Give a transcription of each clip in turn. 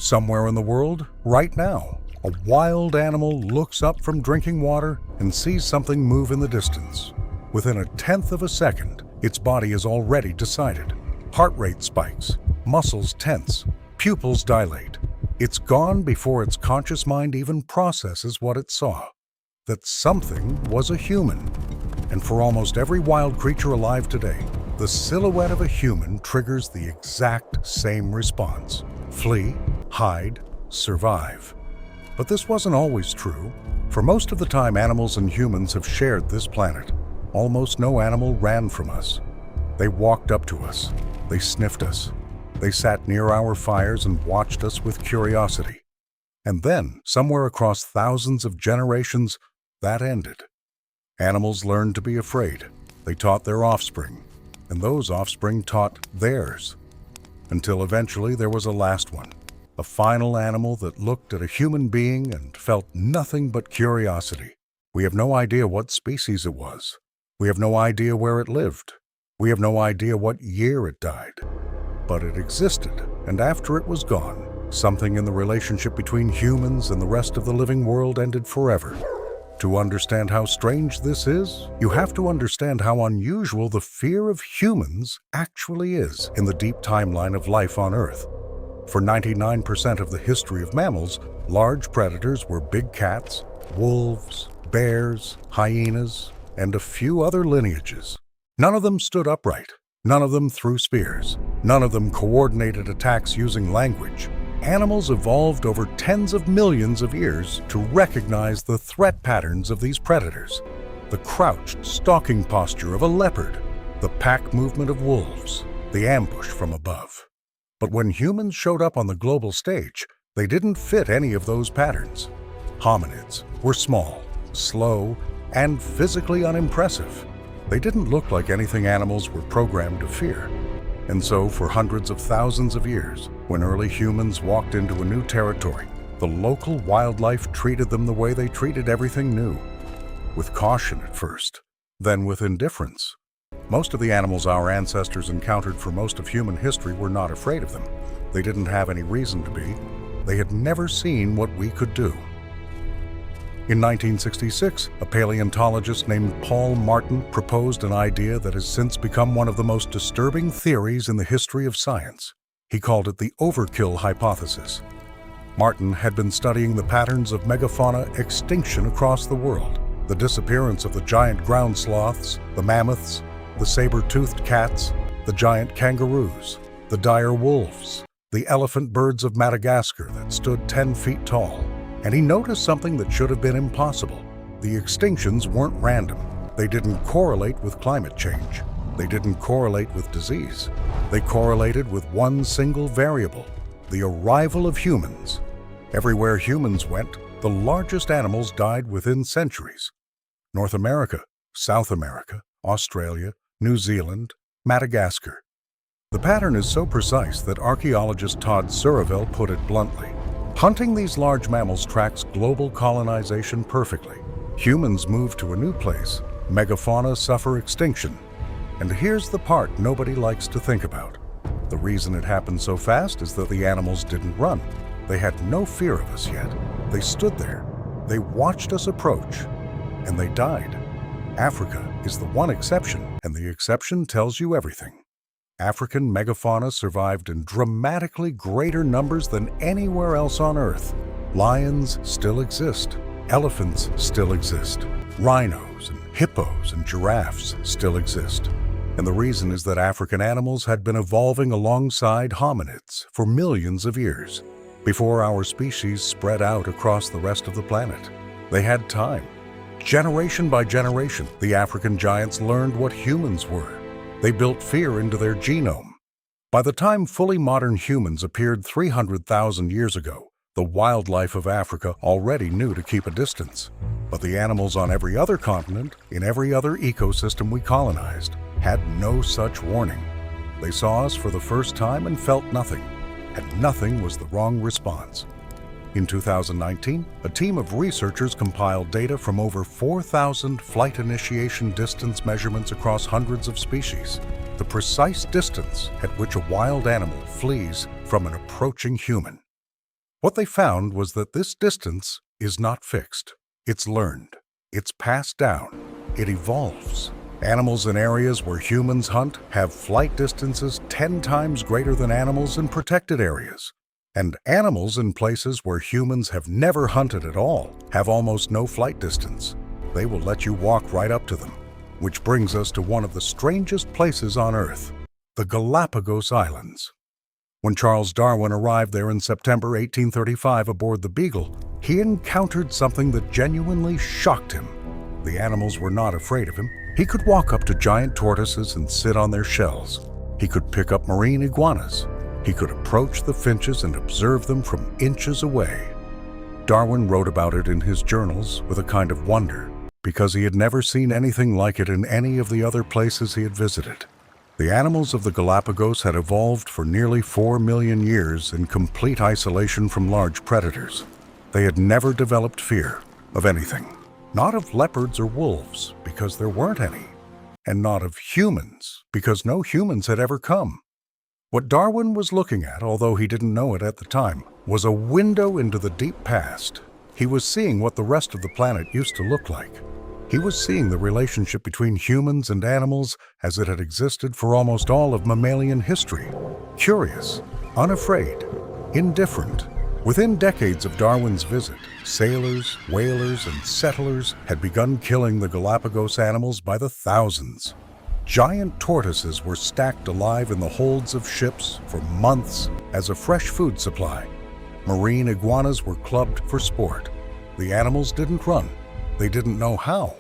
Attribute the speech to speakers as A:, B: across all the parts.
A: Somewhere in the world, right now, a wild animal looks up from drinking water and sees something move in the distance. Within a tenth of a second, its body is already decided. Heart rate spikes, muscles tense, pupils dilate. It's gone before its conscious mind even processes what it saw. That something was a human. And for almost every wild creature alive today, the silhouette of a human triggers the exact same response. Flee, hide, survive. But this wasn't always true. For most of the time, animals and humans have shared this planet. Almost no animal ran from us. They walked up to us. They sniffed us. They sat near our fires and watched us with curiosity. And then, somewhere across thousands of generations, that ended. Animals learned to be afraid. They taught their offspring, and those offspring taught theirs. Until eventually there was a last one, a final animal that looked at a human being and felt nothing but curiosity. We have no idea what species it was. We have no idea where it lived. We have no idea what year it died. But it existed, and after it was gone, something in the relationship between humans and the rest of the living world ended forever. To understand how strange this is, you have to understand how unusual the fear of humans actually is in the deep timeline of life on Earth. For 99% of the history of mammals, large predators were big cats, wolves, bears, hyenas, and a few other lineages. None of them stood upright. None of them threw spears. None of them coordinated attacks using language. Animals evolved over tens of millions of years to recognize the threat patterns of these predators. The crouched, stalking posture of a leopard, the pack movement of wolves, the ambush from above. But when humans showed up on the global stage, they didn't fit any of those patterns. Hominids were small, slow, and physically unimpressive. They didn't look like anything animals were programmed to fear. And so, for hundreds of thousands of years, when early humans walked into a new territory, the local wildlife treated them the way they treated everything new. With caution at first, then with indifference. Most of the animals our ancestors encountered for most of human history were not afraid of them. They didn't have any reason to be. They had never seen what we could do. In 1966, a paleontologist named Paul Martin proposed an idea that has since become one of the most disturbing theories in the history of science. He called it the overkill hypothesis. Martin had been studying the patterns of megafauna extinction across the world, the disappearance of the giant ground sloths, the mammoths, the saber-toothed cats, the giant kangaroos, the dire wolves, the elephant birds of Madagascar that stood 10 feet tall. And he noticed something that should have been impossible. The extinctions weren't random. They didn't correlate with climate change. They didn't correlate with disease. They correlated with one single variable, the arrival of humans. Everywhere humans went, the largest animals died within centuries. North America, South America, Australia, New Zealand, Madagascar. The pattern is so precise that archaeologist Todd Suravel put it bluntly. Hunting these large mammals tracks global colonization perfectly. Humans move to a new place. Megafauna suffer extinction. And here's the part nobody likes to think about. The reason it happened so fast is that the animals didn't run. They had no fear of us yet. They stood there. They watched us approach. And they died. Africa is the one exception, and the exception tells you everything. African megafauna survived in dramatically greater numbers than anywhere else on Earth. Lions still exist. Elephants still exist. Rhinos and hippos and giraffes still exist. And the reason is that African animals had been evolving alongside hominids for millions of years, before our species spread out across the rest of the planet. They had time. Generation by generation, the African giants learned what humans were. They built fear into their genome. By the time fully modern humans appeared 300,000 years ago, the wildlife of Africa already knew to keep a distance. But the animals on every other continent, in every other ecosystem we colonized, had no such warning. They saw us for the first time and felt nothing, and nothing was the wrong response. In 2019, a team of researchers compiled data from over 4,000 flight initiation distance measurements across hundreds of species, the precise distance at which a wild animal flees from an approaching human. What they found was that this distance is not fixed. It's learned. It's passed down. It evolves. Animals in areas where humans hunt have flight distances 10 times greater than animals in protected areas. And animals in places where humans have never hunted at all have almost no flight distance. They will let you walk right up to them. Which brings us to one of the strangest places on Earth, the Galapagos Islands. When Charles Darwin arrived there in September 1835 aboard the Beagle, he encountered something that genuinely shocked him. The animals were not afraid of him. He could walk up to giant tortoises and sit on their shells. He could pick up marine iguanas. He could approach the finches and observe them from inches away. Darwin wrote about it in his journals with a kind of wonder, because he had never seen anything like it in any of the other places he had visited. The animals of the Galapagos had evolved for nearly 4 million years in complete isolation from large predators. They had never developed fear of anything. Not of leopards or wolves, because there weren't any. And not of humans, because no humans had ever come. What Darwin was looking at, although he didn't know it at the time, was a window into the deep past. He was seeing what the rest of the planet used to look like. He was seeing the relationship between humans and animals as it had existed for almost all of mammalian history. Curious, unafraid, indifferent. Within decades of Darwin's visit, sailors, whalers, and settlers had begun killing the Galapagos animals by the thousands. Giant tortoises were stacked alive in the holds of ships for months as a fresh food supply. Marine iguanas were clubbed for sport. The animals didn't run. They didn't know how.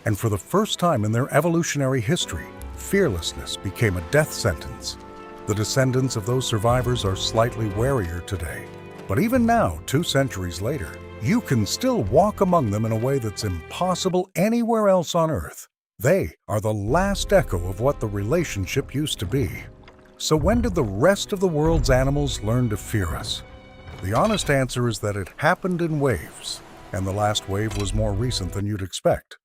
A: And for the first time in their evolutionary history, fearlessness became a death sentence. The descendants of those survivors are slightly warier today. But even now, 2 centuries later, you can still walk among them in a way that's impossible anywhere else on Earth. They are the last echo of what the relationship used to be. So when did the rest of the world's animals learn to fear us? The honest answer is that it happened in waves, and the last wave was more recent than you'd expect.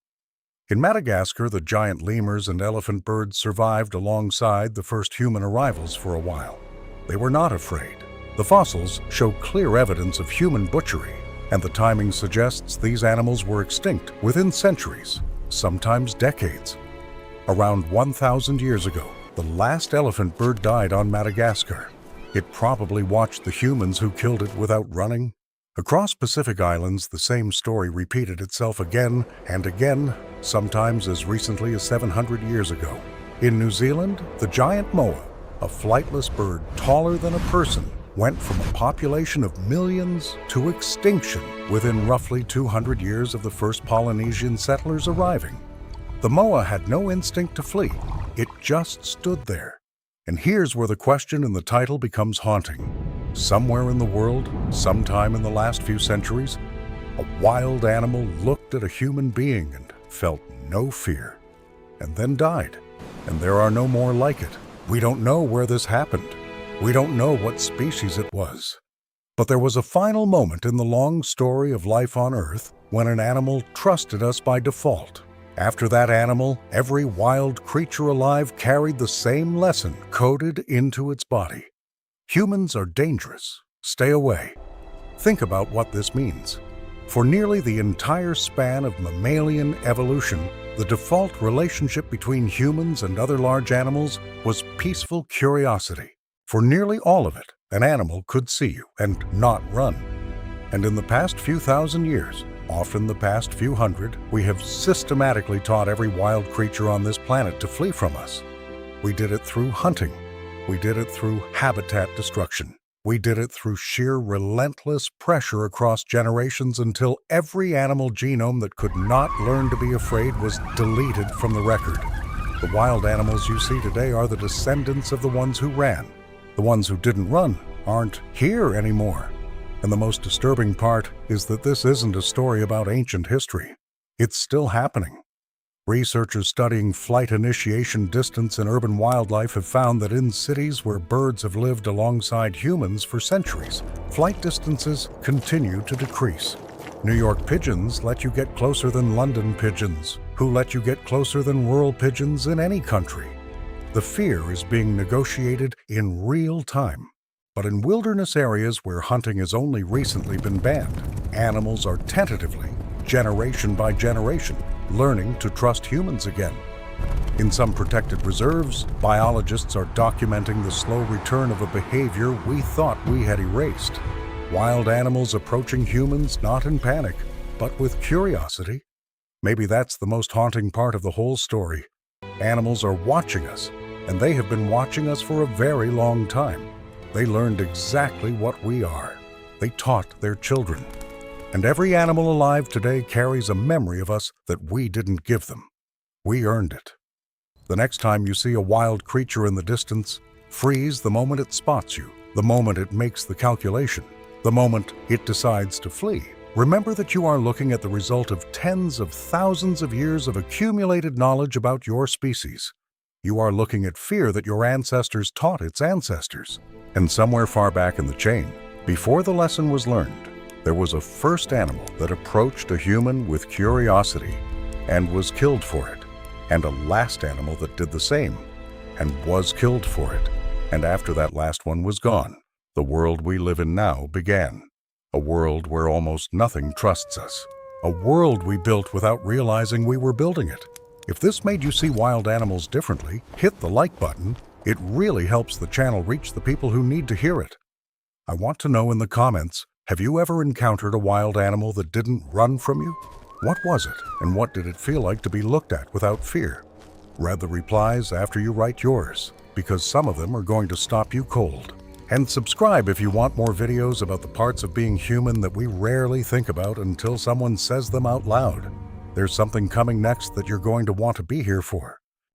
A: In Madagascar, the giant lemurs and elephant birds survived alongside the first human arrivals for a while. They were not afraid. The fossils show clear evidence of human butchery, and the timing suggests these animals were extinct within centuries, sometimes decades. Around 1,000 years ago, the last elephant bird died on Madagascar. It probably watched the humans who killed it without running. Across Pacific Islands, the same story repeated itself again and again, sometimes as recently as 700 years ago. In New Zealand, the giant moa, a flightless bird taller than a person, went from a population of millions to extinction within roughly 200 years of the first Polynesian settlers arriving. The moa had no instinct to flee. It just stood there. And here's where the question in the title becomes haunting. Somewhere in the world, sometime in the last few centuries, a wild animal looked at a human being and felt no fear, and then died. And there are no more like it. We don't know where this happened. We don't know what species it was. But there was a final moment in the long story of life on Earth when an animal trusted us by default. After that animal, every wild creature alive carried the same lesson coded into its body. Humans are dangerous. Stay away. Think about what this means. For nearly the entire span of mammalian evolution, the default relationship between humans and other large animals was peaceful curiosity. For nearly all of it, an animal could see you and not run. And in the past few thousand years, often the past few hundred, we have systematically taught every wild creature on this planet to flee from us. We did it through hunting. We did it through habitat destruction. We did it through sheer relentless pressure across generations until every animal genome that could not learn to be afraid was deleted from the record. The wild animals you see today are the descendants of the ones who ran. The ones who didn't run aren't here anymore. And the most disturbing part is that this isn't a story about ancient history. It's still happening. Researchers studying flight initiation distance in urban wildlife have found that in cities where birds have lived alongside humans for centuries, flight distances continue to decrease. New York pigeons let you get closer than London pigeons, who let you get closer than rural pigeons in any country. The fear is being negotiated in real time. But in wilderness areas where hunting has only recently been banned, animals are tentatively, generation by generation, learning to trust humans again. In some protected reserves, biologists are documenting the slow return of a behavior we thought we had erased. Wild animals approaching humans not in panic, but with curiosity. Maybe that's the most haunting part of the whole story. Animals are watching us, and they have been watching us for a very long time. They learned exactly what we are. They taught their children. And every animal alive today carries a memory of us that we didn't give them. We earned it. The next time you see a wild creature in the distance, freeze the moment it spots you, the moment it makes the calculation, the moment it decides to flee. Remember that you are looking at the result of tens of thousands of years of accumulated knowledge about your species. You are looking at fear that your ancestors taught its ancestors. And somewhere far back in the chain, before the lesson was learned, there was a first animal that approached a human with curiosity and was killed for it, and a last animal that did the same and was killed for it. And after that last one was gone, the world we live in now began. A world where almost nothing trusts us. A world we built without realizing we were building it. If this made you see wild animals differently, hit the like button. It really helps the channel reach the people who need to hear it. I want to know in the comments, have you ever encountered a wild animal that didn't run from you? What was it, and what did it feel like to be looked at without fear? Read the replies after you write yours, because some of them are going to stop you cold. And subscribe if you want more videos about the parts of being human that we rarely think about until someone says them out loud. There's something coming next that you're going to want to be here for.